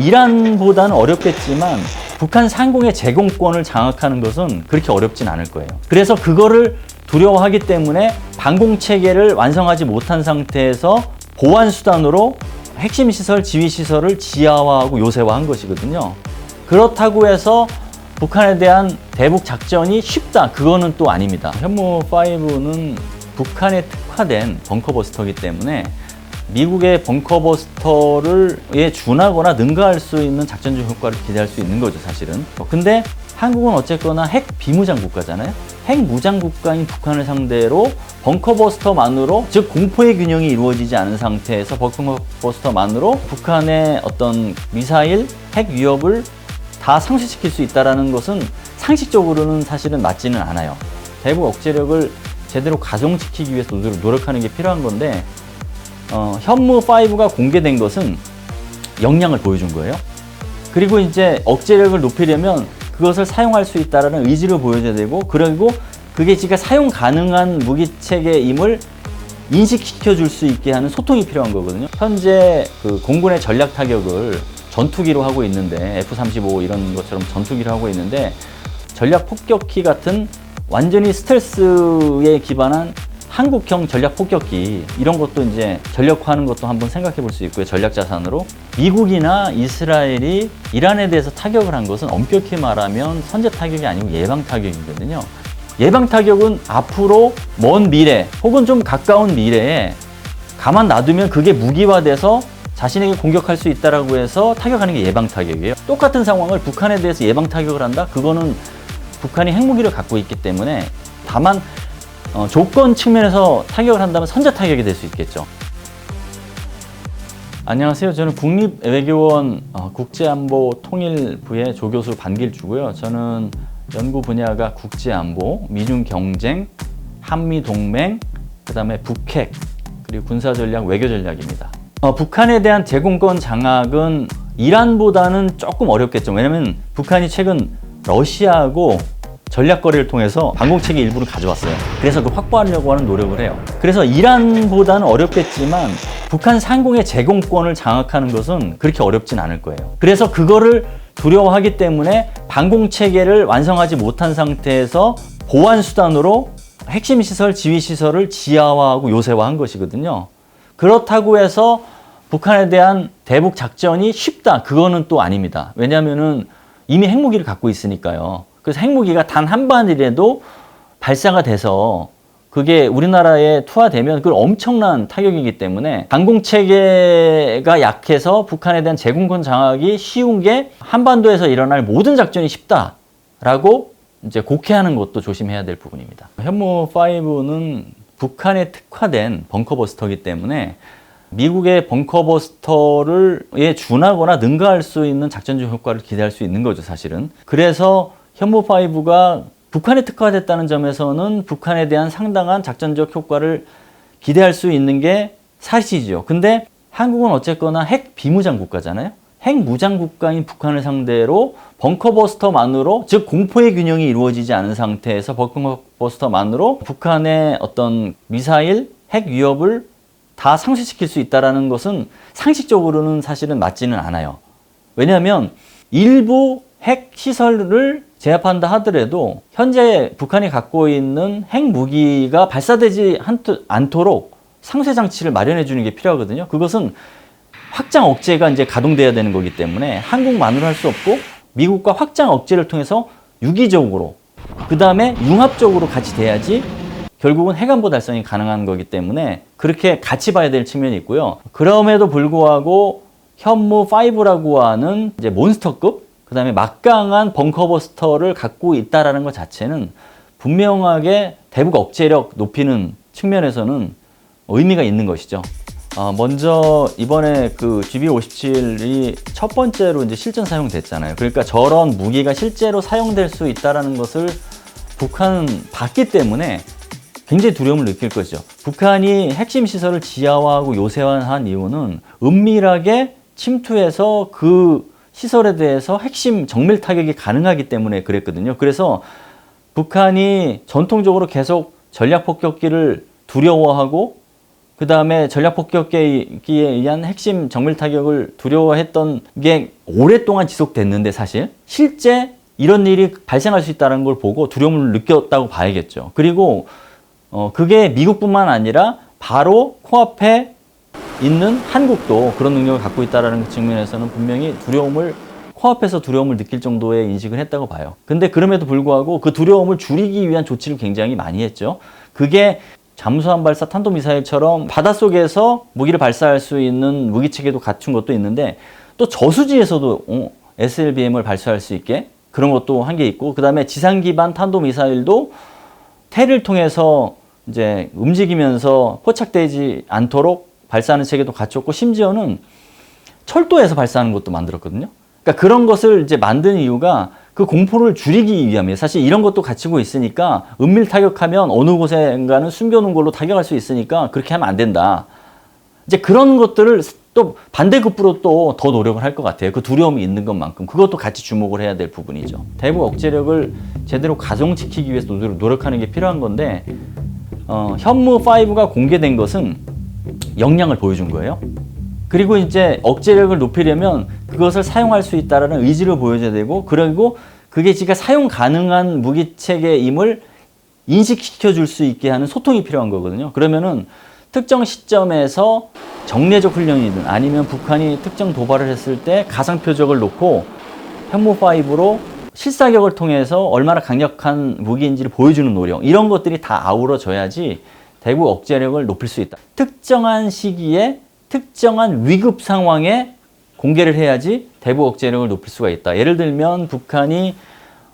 이란보다는 어렵겠지만 북한 상공의 제공권을 장악하는 것은 그렇게 어렵진 않을 거예요. 그래서 그거를 두려워하기 때문에 방공체계를 완성하지 못한 상태에서 보안수단으로 핵심 시설, 지휘 시설을 지하화하고 요새화한 것이거든요. 그렇다고 해서 북한에 대한 대북 작전이 쉽다, 그거는 또 아닙니다. 현무5는 북한에 특화된 벙커버스터이기 때문에 미국의 벙커버스터에 준하거나 능가할 수 있는 작전적 효과를 기대할 수 있는 거죠, 사실은. 근데 한국은 어쨌거나 핵 비무장 국가잖아요. 핵 무장 국가인 북한을 상대로 벙커버스터만으로, 즉 공포의 균형이 이루어지지 않은 상태에서 벙커버스터만으로 북한의 어떤 미사일, 핵 위협을 다 상쇄시킬 수 있다는 것은 상식적으로는 사실은 맞지는 않아요. 대북 억제력을 제대로 가동시키기 위해서 노력하는 게 필요한 건데, 현무5가 공개된 것은 역량을 보여준 거예요. 그리고 이제 억제력을 높이려면 그것을 사용할 수 있다는 의지를 보여줘야 되고, 그리고 그게 지금 사용 가능한 무기체계임을 인식시켜 줄 수 있게 하는 소통이 필요한 거거든요. 현재 그 공군의 전략 타격을 전투기로 하고 있는데, F-35 이런 것처럼 전투기로 하고 있는데, 전략 폭격기 같은 완전히 스텔스에 기반한 한국형 전략 폭격기, 이런 것도 이제 전력화하는 것도 한번 생각해 볼 수 있고요. 전략 자산으로. 미국이나 이스라엘이 이란에 대해서 타격을 한 것은 엄격히 말하면 선제 타격이 아니고 예방 타격이거든요. 예방 타격은 앞으로 먼 미래 혹은 좀 가까운 미래에 가만 놔두면 그게 무기화돼서 자신에게 공격할 수 있다라고 해서 타격하는 게 예방 타격이에요. 똑같은 상황을 북한에 대해서 예방 타격을 한다? 그거는 북한이 핵무기를 갖고 있기 때문에, 다만 조건 측면에서 타격을 한다면 선제 타격이 될 수 있겠죠. 안녕하세요. 저는 국립외교원 국제안보통일부의 조교수 반길주고요. 저는 연구 분야가 국제안보, 미중경쟁, 한미동맹, 그 다음에 북핵, 그리고 군사전략, 외교전략입니다. 북한에 대한 제공권 장악은 이란보다는 조금 어렵겠죠. 왜냐면 북한이 최근 러시아하고 전략거래를 통해서 방공체계 일부를 가져왔어요. 그래서 그 확보하려고 하는 노력을 해요. 그래서 이란보다는 어렵겠지만 북한 상공의 제공권을 장악하는 것은 그렇게 어렵진 않을 거예요. 그래서 그거를 두려워하기 때문에 방공체계를 완성하지 못한 상태에서 보안수단으로 핵심 시설, 지휘 시설을 지하화하고 요새화한 것이거든요. 그렇다고 해서 북한에 대한 대북 작전이 쉽다, 그거는 또 아닙니다. 왜냐하면은 이미 핵무기를 갖고 있으니까요. 그래서 핵무기가 단 한 발이라도 발사가 돼서 그게 우리나라에 투하되면 그건 엄청난 타격이기 때문에, 방공체계가 약해서 북한에 대한 제공권 장악이 쉬운 게 한반도에서 일어날 모든 작전이 쉽다라고 이제 곡해하는 것도 조심해야 될 부분입니다. 현무5는 북한에 특화된 벙커버스터이기 때문에 미국의 벙커버스터에 준하거나 능가할 수 있는 작전적 효과를 기대할 수 있는 거죠, 사실은. 그래서 현무5가 북한에 특화됐다는 점에서는 북한에 대한 상당한 작전적 효과를 기대할 수 있는 게 사실이죠. 근데 한국은 어쨌거나 핵 비무장 국가잖아요. 핵 무장 국가인 북한을 상대로 벙커버스터만으로, 즉 공포의 균형이 이루어지지 않은 상태에서 벙커버스터만으로 북한의 어떤 미사일, 핵 위협을 다 상쇄시킬 수 있다는 것은 상식적으로는 사실은 맞지는 않아요. 왜냐하면 일부 핵 시설을 제압한다 하더라도 현재 북한이 갖고 있는 핵무기가 발사되지 않도록 상쇄 장치를 마련해 주는 게 필요하거든요. 그것은 확장 억제가 이제 가동돼야 되는 거기 때문에 한국만으로 할 수 없고, 미국과 확장 억제를 통해서 유기적으로, 그 다음에 융합적으로 같이 돼야지 결국은 핵안보 달성이 가능한 거기 때문에 그렇게 같이 봐야 될 측면이 있고요. 그럼에도 불구하고 현무5라고 하는 이제 몬스터급, 그 다음에 막강한 벙커버스터를 갖고 있다는 것 자체는 분명하게 대북 억제력 높이는 측면에서는 의미가 있는 것이죠. 먼저 이번에 그 GBU-57이 첫 번째로 이제 실전 사용됐잖아요. 그러니까 저런 무기가 실제로 사용될 수 있다는 것을 북한은 봤기 때문에 굉장히 두려움을 느낄 거죠. 북한이 핵심 시설을 지하화하고 요새화한 이유는 은밀하게 침투해서 그 시설에 대해서 핵심 정밀 타격이 가능하기 때문에 그랬거든요. 그래서 북한이 전통적으로 계속 전략 폭격기를 두려워하고, 그 그 다음에 전략폭격기에 의한 핵심 정밀 타격을 두려워했던 게 오랫동안 지속됐는데 사실 실제 이런 일이 발생할 수 있다는 걸 보고 두려움을 느꼈다고 봐야겠죠. 그리고 그게 미국뿐만 아니라 바로 코앞에 있는 한국도 그런 능력을 갖고 있다는 측면에서는 분명히 코앞에서 두려움을 느낄 정도의 인식을 했다고 봐요. 근데 그럼에도 불구하고 그 두려움을 줄이기 위한 조치를 굉장히 많이 했죠. 그게 잠수함 발사 탄도미사일처럼 바닷속에서 무기를 발사할 수 있는 무기체계도 갖춘 것도 있는데 또 저수지에서도 SLBM을 발사할 수 있게 그런 것도 한 게 있고, 그 다음에 지상 기반 탄도미사일도 테를 통해서 이제 움직이면서 포착되지 않도록 발사하는 체계도 갖췄고, 심지어는 철도에서 발사하는 것도 만들었거든요. 그러니까 그런 것을 이제 만든 이유가 그 공포를 줄이기 위함이에요. 사실 이런 것도 갖추고 있으니까 은밀 타격하면 어느 곳에인가는 숨겨놓은 걸로 타격할 수 있으니까 그렇게 하면 안 된다. 이제 그런 것들을 또 반대급부로 또 더 노력을 할 것 같아요. 그 두려움이 있는 것만큼 그것도 같이 주목을 해야 될 부분이죠. 대북 억제력을 제대로 가동시키기 위해서 노력하는 게 필요한 건데, 현무5가 공개된 것은 역량을 보여준 거예요. 그리고 이제 억제력을 높이려면 그것을 사용할 수 있다는 의지를 보여줘야 되고, 그리고 그게 지가 사용 가능한 무기체계임을 인식시켜 줄 수 있게 하는 소통이 필요한 거거든요. 그러면은 특정 시점에서 정례적 훈련이든 아니면 북한이 특정 도발을 했을 때 가상 표적을 놓고 현무5로 실사격을 통해서 얼마나 강력한 무기인지를 보여주는 노력, 이런 것들이 다 아우러져야지 대북 억제력을 높일 수 있다. 특정한 시기에 특정한 위급 상황에 공개를 해야지 대북 억제력을 높일 수가 있다. 예를 들면 북한이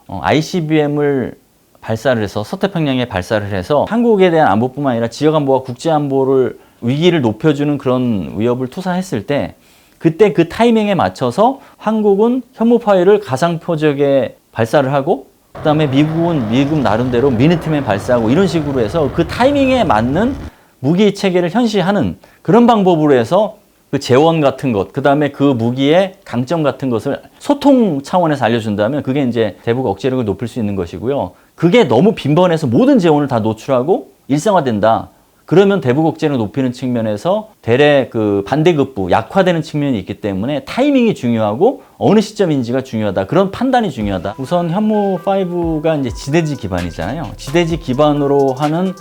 ICBM을 발사를 해서 서태평양에 발사를 해서 한국에 대한 안보뿐만 아니라 지역 안보와 국제 안보를 위기를 높여주는 그런 위협을 투사했을 때, 그때 그 타이밍에 맞춰서 한국은 현무5를 가상 표적에 발사를 하고, 그 다음에 미국은 미국 나름대로 미니트맨 발사하고, 이런 식으로 해서 그 타이밍에 맞는 무기 체계를 현시하는 그런 방법으로 해서 그 재원 같은 것, 그 다음에 그 무기의 강점 같은 것을 소통 차원에서 알려준다면 그게 이제 대북 억제력을 높일 수 있는 것이고요. 그게 너무 빈번해서 모든 재원을 다 노출하고 일상화된다. 그러면 대북 억제력을 높이는 측면에서 대래 그 반대급부, 약화되는 측면이 있기 때문에 타이밍이 중요하고 어느 시점인지가 중요하다. 그런 판단이 중요하다. 우선 현무5가 이제 지대지 기반이잖아요. 지대지 기반으로 하는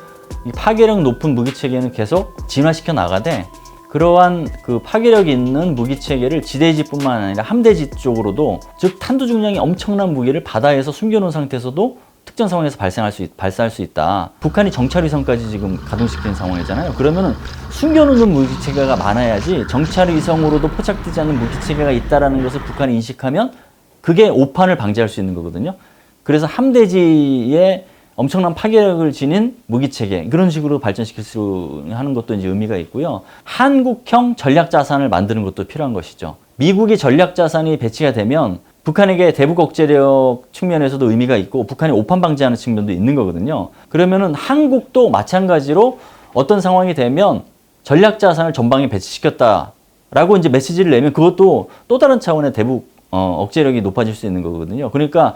이 파괴력 높은 무기 체계는 계속 진화시켜 나가되, 그러한 그 파괴력 있는 무기 체계를 지대지뿐만 아니라 함대지 쪽으로도, 즉 탄두 중량이 엄청난 무기를 바다에서 숨겨놓은 상태에서도 특정 상황에서 발사할 수 있다. 북한이 정찰위성까지 지금 가동시키는 상황이잖아요. 그러면은 숨겨놓는 무기 체계가 많아야지 정찰위성으로도 포착되지 않는 무기 체계가 있다라는 것을 북한이 인식하면 그게 오판을 방지할 수 있는 거거든요. 그래서 함대지에 엄청난 파괴력을 지닌 무기체계, 그런 식으로 발전시킬 수 하는 것도 이제 의미가 있고요. 한국형 전략자산을 만드는 것도 필요한 것이죠. 미국이 전략자산이 배치가 되면 북한에게 대북 억제력 측면에서도 의미가 있고 북한이 오판 방지하는 측면도 있는 거거든요. 그러면은 한국도 마찬가지로 어떤 상황이 되면 전략자산을 전방에 배치시켰다라고 이제 메시지를 내면 그것도 또 다른 차원의 대북 억제력이 높아질 수 있는 거거든요. 그러니까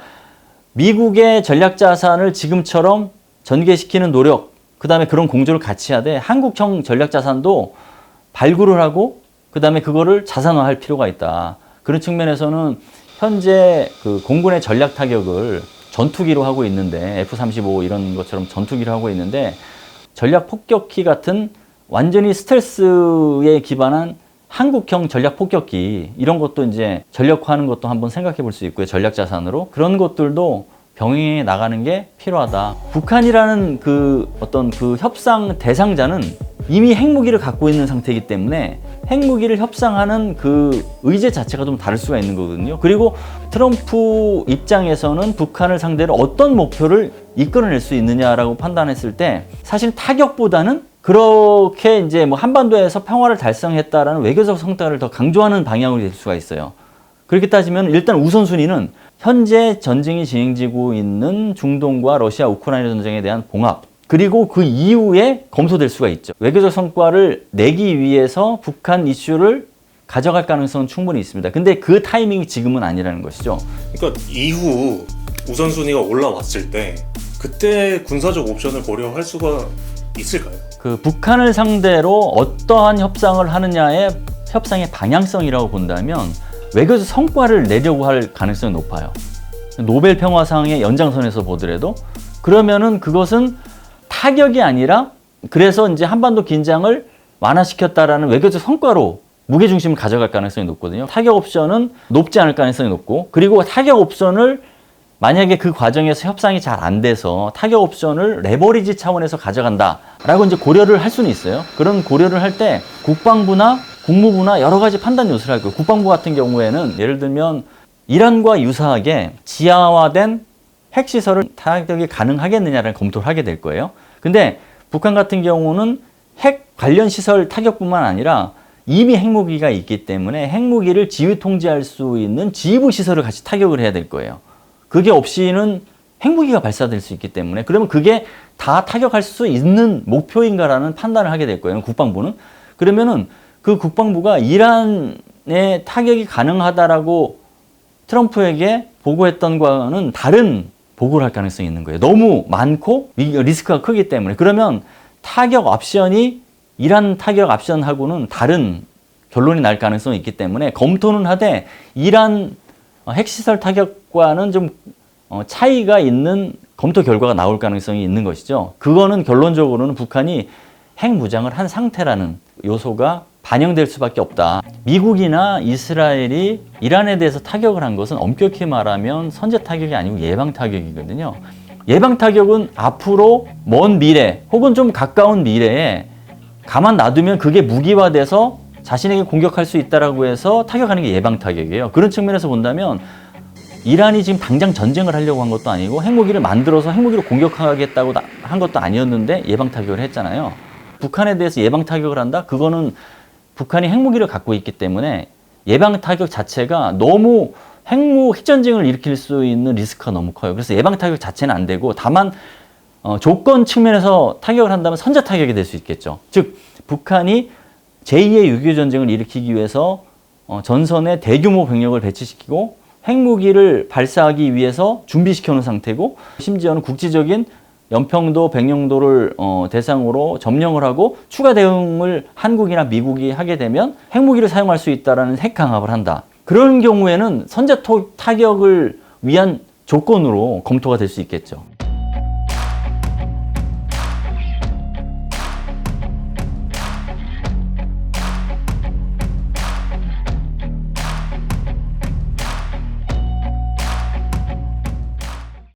미국의 전략자산을 지금처럼 전개시키는 노력, 그 다음에 그런 공조를 같이 하되 한국형 전략자산도 발굴을 하고 그 다음에 그거를 자산화할 필요가 있다. 그런 측면에서는 현재 그 공군의 전략 타격을 전투기로 하고 있는데, F-35 이런 것처럼 전투기로 하고 있는데, 전략 폭격기 같은 완전히 스텔스에 기반한 한국형 전략 폭격기, 이런 것도 이제 전력화하는 것도 한번 생각해 볼 수 있고요. 전략 자산으로. 그런 것들도 병행해 나가는 게 필요하다. 북한이라는 그 어떤 그 협상 대상자는 이미 핵무기를 갖고 있는 상태이기 때문에 핵무기를 협상하는 그 의제 자체가 좀 다를 수가 있는 거거든요. 그리고 트럼프 입장에서는 북한을 상대로 어떤 목표를 이끌어낼 수 있느냐라고 판단했을 때 사실 타격보다는 그렇게 이제 뭐 한반도에서 평화를 달성했다라는 외교적 성과를 더 강조하는 방향으로 될 수가 있어요. 그렇게 따지면 일단 우선순위는 현재 전쟁이 진행되고 있는 중동과 러시아 우크라이나 전쟁에 대한 봉합, 그리고 그 이후에 검토될 수가 있죠. 외교적 성과를 내기 위해서 북한 이슈를 가져갈 가능성은 충분히 있습니다. 근데 그 타이밍이 지금은 아니라는 것이죠. 그러니까 이후 우선순위가 올라왔을 때 그때 군사적 옵션을 고려할 수가 있을까요? 그 북한을 상대로 어떠한 협상을 하느냐의 협상의 방향성이라고 본다면 외교적 성과를 내려고 할 가능성이 높아요. 노벨 평화상의 연장선에서 보더라도 그러면은 그것은 타격이 아니라 그래서 이제 한반도 긴장을 완화시켰다라는 외교적 성과로 무게중심을 가져갈 가능성이 높거든요. 타격 옵션은 높지 않을 가능성이 높고, 그리고 타격 옵션을 만약에 그 과정에서 협상이 잘 안 돼서 타격 옵션을 레버리지 차원에서 가져간다라고 이제 고려를 할 수는 있어요. 그런 고려를 할 때 국방부나 국무부나 여러 가지 판단 요소를 할 거예요. 국방부 같은 경우에는 예를 들면 이란과 유사하게 지하화된 핵시설을 타격이 가능하겠느냐를 검토를 하게 될 거예요. 근데 북한 같은 경우는 핵 관련 시설 타격뿐만 아니라 이미 핵무기가 있기 때문에 핵무기를 지휘 통제할 수 있는 지휘부 시설을 같이 타격을 해야 될 거예요. 그게 없이는 핵무기가 발사될 수 있기 때문에 그러면 그게 다 타격할 수 있는 목표인가라는 판단을 하게 될 거예요. 국방부는. 그러면은 그 국방부가 이란의 타격이 가능하다라고 트럼프에게 보고했던 거는 다른 보고를 할 가능성이 있는 거예요. 너무 많고 리스크가 크기 때문에. 그러면 타격 옵션이 이란 타격 옵션하고는 다른 결론이 날 가능성이 있기 때문에 검토는 하되 이란 핵시설 타격과는 좀 차이가 있는 검토 결과가 나올 가능성이 있는 것이죠. 그거는 결론적으로는 북한이 핵무장을 한 상태라는 요소가 반영될 수밖에 없다. 미국이나 이스라엘이 이란에 대해서 타격을 한 것은 엄격히 말하면 선제 타격이 아니고 예방 타격이거든요. 예방 타격은 앞으로 먼 미래 혹은 좀 가까운 미래에 가만 놔두면 그게 무기화돼서 자신에게 공격할 수 있다라고 해서 타격하는 게 예방 타격이에요. 그런 측면에서 본다면 이란이 지금 당장 전쟁을 하려고 한 것도 아니고 핵무기를 만들어서 핵무기로 공격하겠다고 한 것도 아니었는데 예방 타격을 했잖아요. 북한에 대해서 예방 타격을 한다? 그거는 북한이 핵무기를 갖고 있기 때문에 예방 타격 자체가 너무 핵전쟁을 일으킬 수 있는 리스크가 너무 커요. 그래서 예방 타격 자체는 안 되고 다만 조건 측면에서 타격을 한다면 선제 타격이 될 수 있겠죠. 즉 북한이 제2의 6.25 전쟁을 일으키기 위해서 전선에 대규모 병력을 배치시키고 핵무기를 발사하기 위해서 준비시켜 놓은 상태고 심지어는 국지적인 연평도, 백령도를 대상으로 점령을 하고 추가 대응을 한국이나 미국이 하게 되면 핵무기를 사용할 수 있다는 핵 강압을 한다. 그런 경우에는 선제 타격을 위한 조건으로 검토가 될 수 있겠죠.